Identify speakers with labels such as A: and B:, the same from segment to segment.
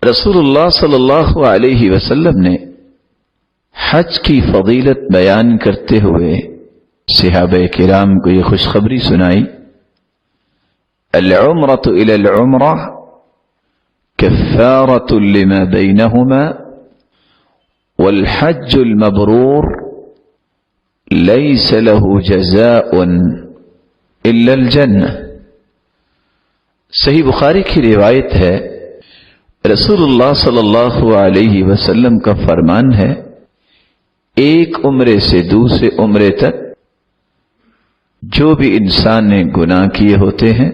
A: رسول اللہ صلی اللہ علیہ وسلم نے حج کی فضیلت بیان کرتے ہوئے صحابہ کرام کو یہ خوشخبری سنائی، العمرۃ الی العمرہ کفارۃ لما بینہما والحج المبرور لیس له جزاء الا الجنہ۔ صحیح بخاری کی روایت ہے، رسول اللہ صلی اللہ علیہ وسلم کا فرمان ہے، ایک عمرے سے دوسرے عمرے تک جو بھی انسان نے گناہ کیے ہوتے ہیں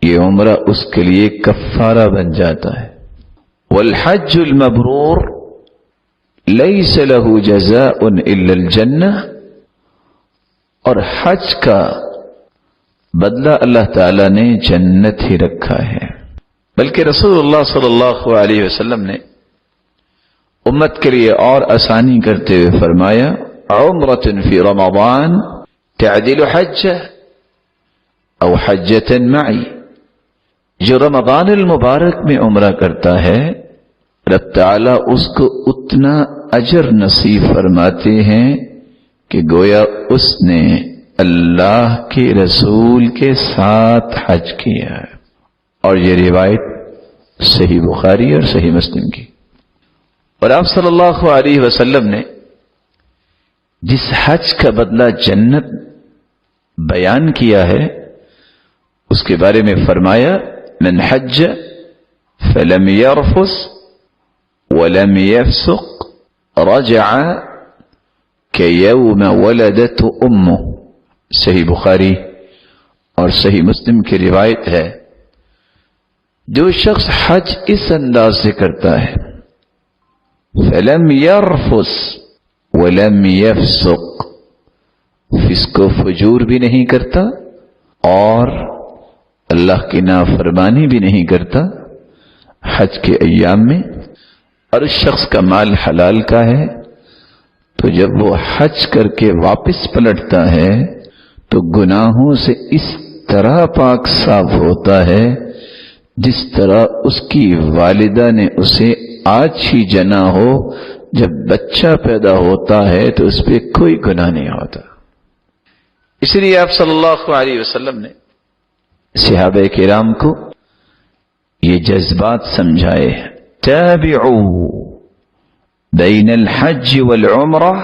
A: یہ عمرہ اس کے لیے کفارہ بن جاتا ہے۔ والحج المبرور لیس له جزاء الا الجنہ، اور حج کا بدلہ اللہ تعالی نے جنت ہی رکھا ہے۔ بلکہ رسول اللہ صلی اللہ علیہ وسلم نے امت کے لیے اور آسانی کرتے ہوئے فرمایا، عمرۃ فی رمضان تعدل حجہ او حجۃ معی، جو رمضان المبارک میں عمرہ کرتا ہے رب تعالی اس کو اتنا اجر نصیب فرماتے ہیں کہ گویا اس نے اللہ کے رسول کے ساتھ حج کیا ہے۔ اور یہ روایت صحیح بخاری اور صحیح مسلم کی۔ اور آپ صلی اللہ علیہ وسلم نے جس حج کا بدلہ جنت بیان کیا ہے اس کے بارے میں فرمایا، من حج فلم يرفث ولم يفسق رجع كيوم ولدته امه۔ صحیح بخاری اور صحیح مسلم کی روایت ہے، جو شخص حج اس انداز سے کرتا ہے، فلم يرفث ولم يفسق، فسق و فجور بھی نہیں کرتا اور اللہ کی نافرمانی بھی نہیں کرتا حج کے ایام میں، اور اس شخص کا مال حلال کا ہے، تو جب وہ حج کر کے واپس پلٹتا ہے تو گناہوں سے اس طرح پاک صاف ہوتا ہے جس طرح اس کی والدہ نے اسے آج ہی جنا ہو، جب بچہ پیدا ہوتا ہے تو اس پہ کوئی گناہ نہیں ہوتا۔ اس لیے آپ صلی اللہ علیہ وسلم نے صحابہ کرام کو یہ جذبات سمجھائے، تابعوا بین الحج والعمرہ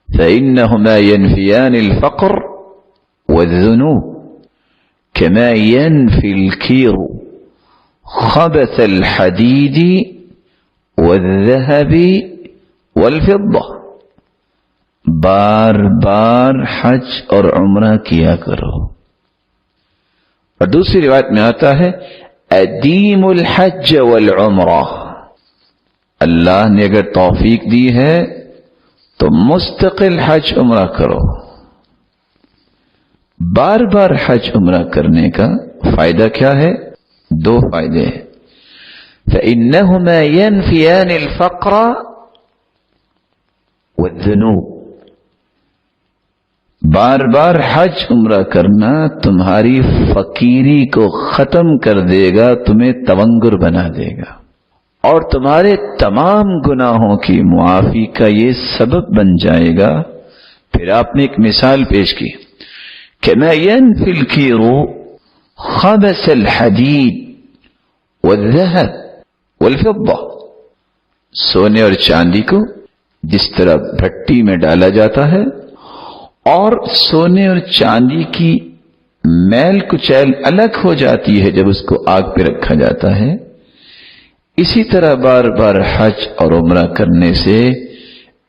A: فإنهما ينفيان الفقر والذنوب كما ينفي الكير خبث الحديد والذهب والفضة۔ بار بار حج اور عمرہ کیا کرو۔ اور دوسری روایت میں آتا ہے، ادیم الحج والعمرہ، اللہ نے اگر توفیق دی ہے تو مستقل حج عمرہ کرو۔ بار بار حج عمرہ کرنے کا فائدہ کیا ہے؟ دو فائدے ہیں، فإنهما ينفيان الفقر والذنوب۔ بار بار حج عمرہ کرنا تمہاری فقیری کو ختم کر دے گا، تمہیں تونگر بنا دے گا، اور تمہارے تمام گناہوں کی معافی کا یہ سبب بن جائے گا۔ پھر آپ نے ایک مثال پیش کی، كما ينفي الكير خبث الحديد والذهب والفضة، سونے اور چاندی کو جس طرح بھٹی میں ڈالا جاتا ہے اور سونے اور چاندی کی میل کچیل الگ ہو جاتی ہے جب اس کو آگ پہ رکھا جاتا ہے، اسی طرح بار بار حج اور عمرہ کرنے سے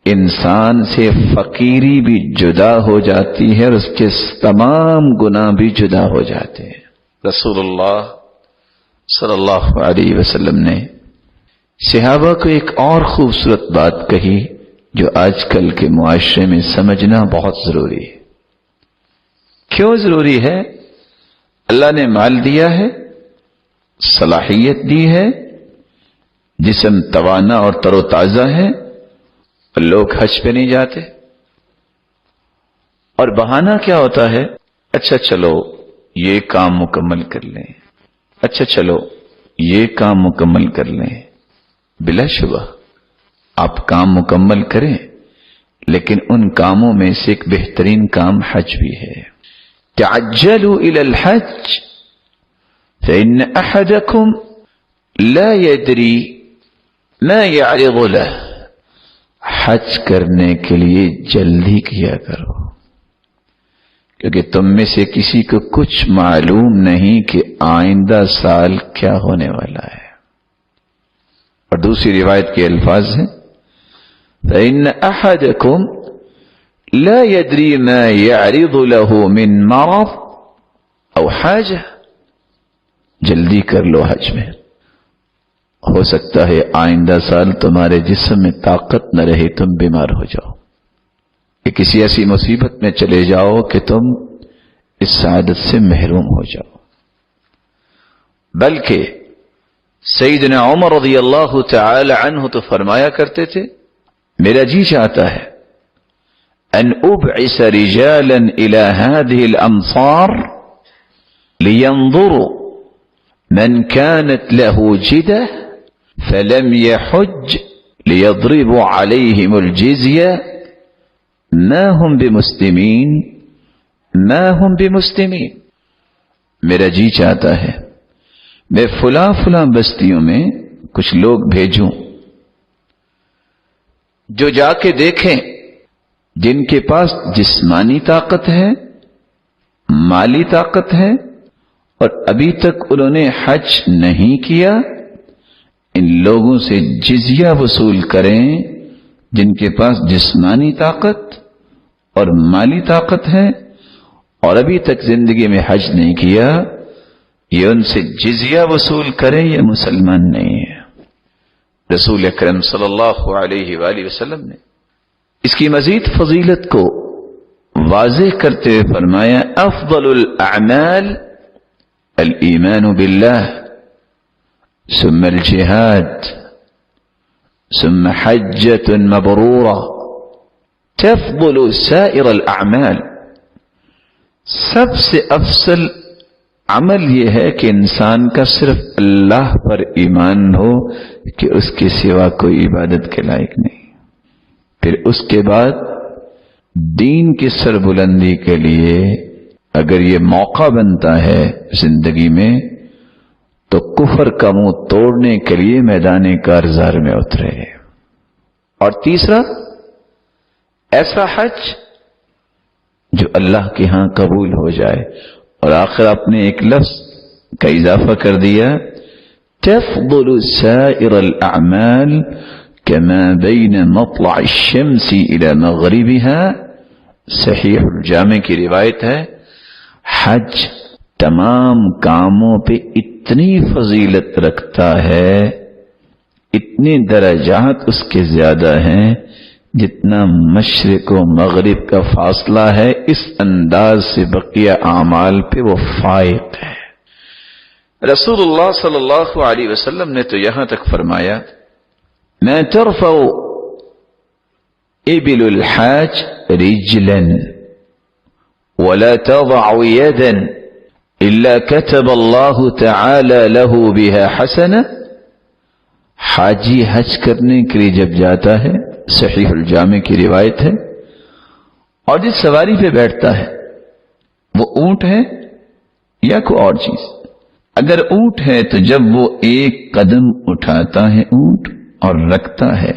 A: انسان سے فقیری بھی جدا ہو جاتی ہے اور اس کے تمام گناہ بھی جدا ہو جاتے ہیں۔ رسول اللہ صلی اللہ علیہ وسلم نے صحابہ کو ایک اور خوبصورت بات کہی جو آج کل کے معاشرے میں سمجھنا بہت ضروری ہے۔ کیوں ضروری ہے؟ اللہ نے مال دیا ہے، صلاحیت دی ہے، جسم توانا اور تر و تازہ ہے، اور لوگ حج پہ نہیں جاتے، اور بہانہ کیا ہوتا ہے؟ اچھا چلو یہ کام مکمل کر لیں، اچھا چلو یہ کام مکمل کر لیں. بلا شبہ آپ کام مکمل کریں، لیکن ان کاموں میں سے ایک بہترین کام حج بھی ہے. تعجلوا الى الحج فإن أحدكم لا يدري ما يعرض له. حج کرنے کے لیے جلدی کیا کرو، کیونکہ تم میں سے کسی کو کچھ معلوم نہیں کہ آئندہ سال کیا ہونے والا ہے. اور دوسری روایت کے الفاظ ہیں فإن أحدكم لا يدري ما يعرض له من مرض أو حاجة. جلدی کر لو حج میں، ہو سکتا ہے آئندہ سال تمہارے جسم میں طاقت نہ رہے، تم بیمار ہو جاؤ، کہ کسی ایسی مصیبت میں چلے جاؤ کہ تم اس سعادت سے محروم ہو جاؤ. بلکہ سیدنا عمر رضی اللہ تعالی عنہ تو فرمایا کرتے تھے میرا جی چاہتا ہے ان ابعث رجالا الى هذه الامصار لينظروا من كانت له جدة فلم يحج ليضربوا عليهم الجزية ما هم بمسلمين ما هم بمسلمين. میرا جی چاہتا ہے میں فلاں بستیوں میں کچھ لوگ بھیجوں جو جا کے دیکھیں جن کے پاس جسمانی طاقت ہے، مالی طاقت ہے، اور ابھی تک انہوں نے حج نہیں کیا. ان لوگوں سے جزیہ وصول کریں جن کے پاس جسمانی طاقت اور مالی طاقت ہے اور ابھی تک زندگی میں حج نہیں کیا. یہ ان سے جزیہ وصول کریں، یہ مسلمان نہیں ہے. رسول اکرم صلی اللہ علیہ وآلہ وسلم نے اس کی مزید فضیلت کو واضح کرتے ہوئے فرمایا افضل الاعمال الایمان باللہ ثم الجہاد ثم حجۃ مبرورہ تفضل سائر الاعمال. سب سے افضل عمل یہ ہے کہ انسان کا صرف اللہ پر ایمان ہو کہ اس کے سوا کوئی عبادت کے لائق نہیں. پھر اس کے بعد دین کی سربلندی کے لیے اگر یہ موقع بنتا ہے زندگی میں تو کفر کا منہ توڑنے کے لیے میدان کارزار میں اترے. اور تیسرا ایسا حج جو اللہ کے ہاں قبول ہو جائے. اور آخر آپ نے ایک لفظ کا اضافہ کر دیا تفضل سائر الاعمال كما بين مطلع الشمس الى مغربها. صحیح الجامع کی روایت ہے حج تمام کاموں پہ اتنی فضیلت رکھتا ہے، اتنے درجات اس کے زیادہ ہیں جتنا مشرق و مغرب کا فاصلہ ہے. اس انداز سے بقیہ اعمال پہ وہ فائق ہے. رسول اللہ صلی اللہ علیہ وسلم نے تو یہاں تک فرمایا ما ترفع ابل الحاج رجلا ولا تضع يدا الا كتب الله تعالى له بها حسنة. حاجی حج کرنے کے لیے جب جاتا ہے، صحیح الجامع کی روایت ہے، اور جس سواری پہ بیٹھتا ہے وہ اونٹ ہے یا کوئی اور چیز. اگر اونٹ ہے تو جب وہ ایک قدم اٹھاتا ہے اونٹ اور رکھتا ہے،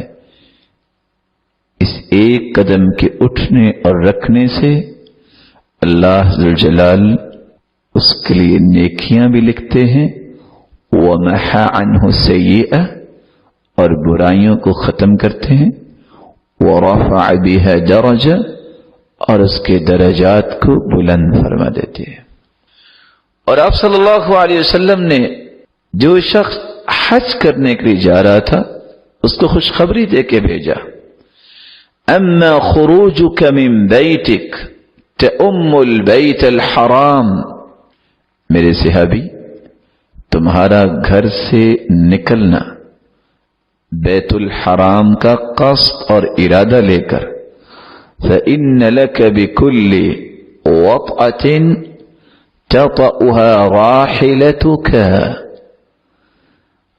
A: اس ایک قدم کے اٹھنے اور رکھنے سے اللہ ذوالجلال اس کے لیے نیکیاں بھی لکھتے ہیں وَمَحَا عَنْهُ سَيِّئَةً، اور برائیوں کو ختم کرتے ہیں وَرَفَعَ بِهَا دَرَجَةً، اور اس کے درجات کو بلند فرما دیتے ہیں. اور آپ صلی اللہ علیہ وسلم نے جو شخص حج کرنے کے لیے جا رہا تھا اس کو خوشخبری دے کے بھیجا اما خروجک من بیتک تأم البیت الحرام. میرے صحابی، تمہارا گھر سے نکلنا بیت الحرام کا قصد اور ارادہ لے کر فإن لك بكل وطأة تطأها راحلتك،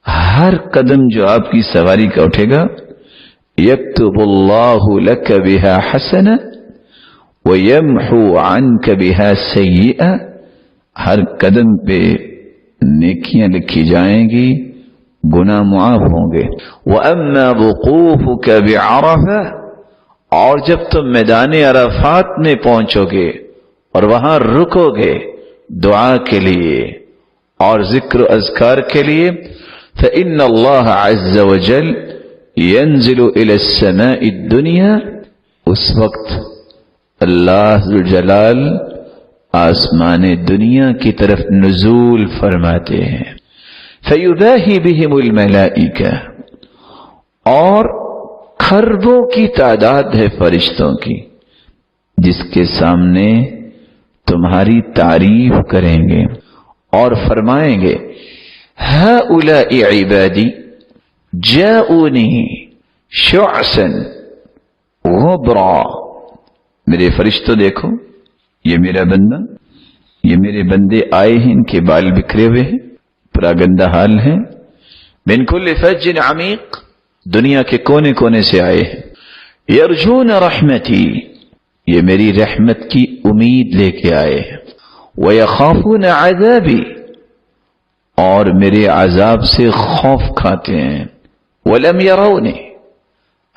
A: ہر قدم جو آپ کی سواری کا اٹھے گا یکتب اللہ لک بہا حسنہ ویمحو عنک بہا سیئہ، ہر قدم پہ نیکیاں لکھی جائیں گی، گناہ معاف ہوں گے۔ وَأَمَّا وُقُوفُكَ بِعَرَفَةٍ، اور جب تم میدان عرفات میں پہنچو گے اور وہاں رکو گے دعا کے لیے اور ذکر و اذکار کے لیے، فَإِنَّ اللَّهَ عَزَّ وَجَلَّ يَنزِلُ إِلَى السَّمَاءِ الدُّنْيَا، اس وقت اللہ ذوالجلال آسمان دنیا کی طرف نزول فرماتے ہیں۔ فَيُبَاهِي بِهِمُ الْمَلَائِكَةُ، اور خربوں کی تعداد ہے فرشتوں کی جس کے سامنے تمہاری تعریف کریں گے اور فرمائیں گے هَؤُلَاءِ عِبَادِي جَاءُونِي شُعْثًا غُبْرًا، میرے فرشتوں دیکھو، یہ میرا بندہ، یہ میرے بندے آئے ہیں، ان کے بال بکھرے ہوئے ہیں، پورا گندہ حال ہے، من کل فج عمیق، دنیا کے کونے کونے سے آئے ہیں، یرجون رحمتی، یہ میری رحمت کی امید لے کے آئے ہیں، ویخافون عذابی، اور میرے عذاب سے خوف کھاتے ہیں، ولم یرونی،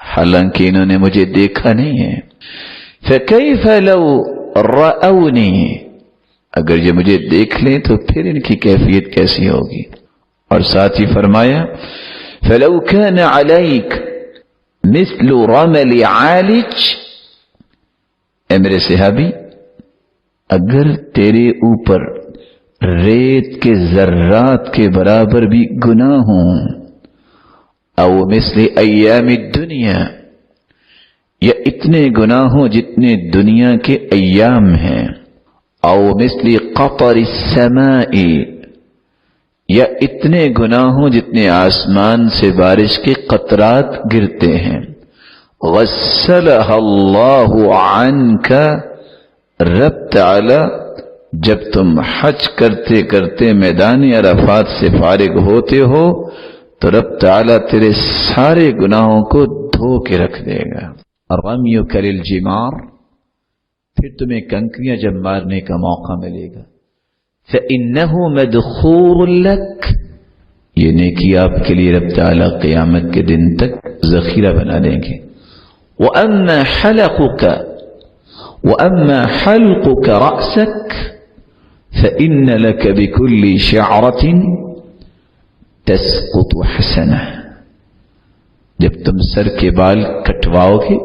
A: حالانکہ انہوں نے مجھے دیکھا نہیں ہے، فکیف لو رأونی، اگر یہ مجھے دیکھ لیں تو پھر ان کی کیفیت کیسی ہوگی۔ اور ساتھ ہی فرمایا فَلَوْ كَانَ عَلَيْكَ مِثْلُ رَمَلِ عَالِجٍ، اے میرے صحابی، اگر تیرے اوپر ریت کے ذرات کے برابر بھی گناہ ہوں، او مثل ایام الدنیا، یا اتنے گناہ ہوں جتنے دنیا کے ایام ہیں، او مثل قطر السماء، یا اتنے گناہ ہوں جتنے آسمان سے بارش کے قطرات گرتے ہیں، غسلها اللہ عنک، رب تعالی جب تم حج کرتے کرتے میدان عرفات سے فارغ ہوتے ہو تو رب تعالی تیرے سارے گناہوں کو دھو کے رکھ دے گا۔ رمیک للجمار، پھر تمہیں کنکریاں جب مارنے کا موقع ملے گا، فإنہ مدخور لک، یہ نیکی آپ کے لیے رب تعالی قیامت کے دن تک ذخیرہ بنا دیں گے۔ وأما حلقك رأسك فإن لك بكل شعرة تسقط حسنة، جب تم سر کے بال کٹواؤ گے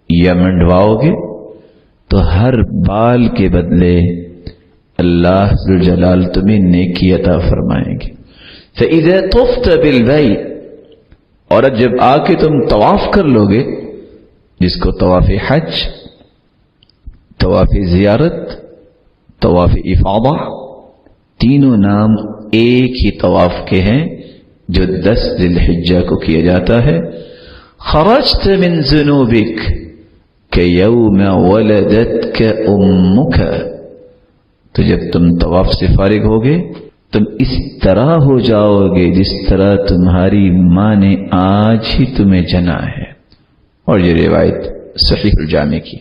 A: یا منڈواؤ گے تو ہر بال کے بدلے اللہ ذوالجلال تمہیں نیکی عطا فرمائیں گے۔ فإذا طفت بالبيت، اور جب آ کے تم طواف کر لو گے، جس کو طواف حج، طواف زیارت، طواف افاضہ، تینوں نام ایک ہی طواف کے ہیں جو 10 ذی الحجہ کو کیا جاتا ہے۔ خرجت من ذنوبک کیوم ولدتک امک، تو جب تم طواف سے فارغ ہوگے تم اس طرح ہو جاؤ گے جس طرح تمہاری ماں نے آج ہی تمہیں جنا ہے۔ اور یہ روایت صحیح الجامع کی۔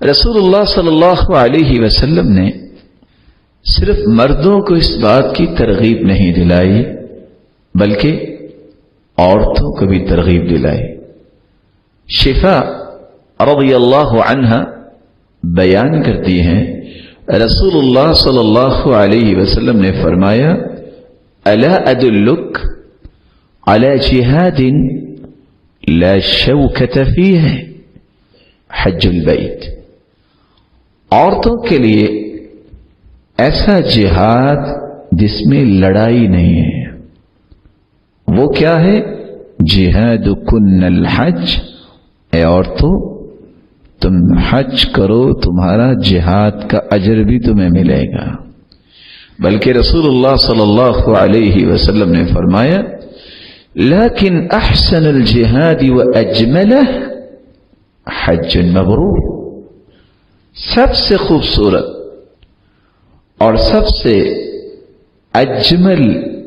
A: رسول اللہ صلی اللہ علیہ وسلم نے صرف مردوں کو اس بات کی ترغیب نہیں دلائی بلکہ عورتوں کو بھی ترغیب دلائی۔ شفا رضی اللہ عنہا بیان کرتی ہیں رسول اللہ صلی اللہ علیہ وسلم نے فرمایا الا ادلک علی جہاد لا شوکۃ فیہ حج البیت، عورتوں کے لیے ایسا جہاد جس میں لڑائی نہیں ہے، وہ کیا ہے؟ جہادکن الحج، اے عورتوں تم حج کرو، تمہارا جہاد کا اجر بھی تمہیں ملے گا۔ بلکہ رسول اللہ صلی اللہ علیہ وسلم نے فرمایا لیکن احسن الجہاد واجملہ حج مبرور، سب سے خوبصورت اور سب سے اجمل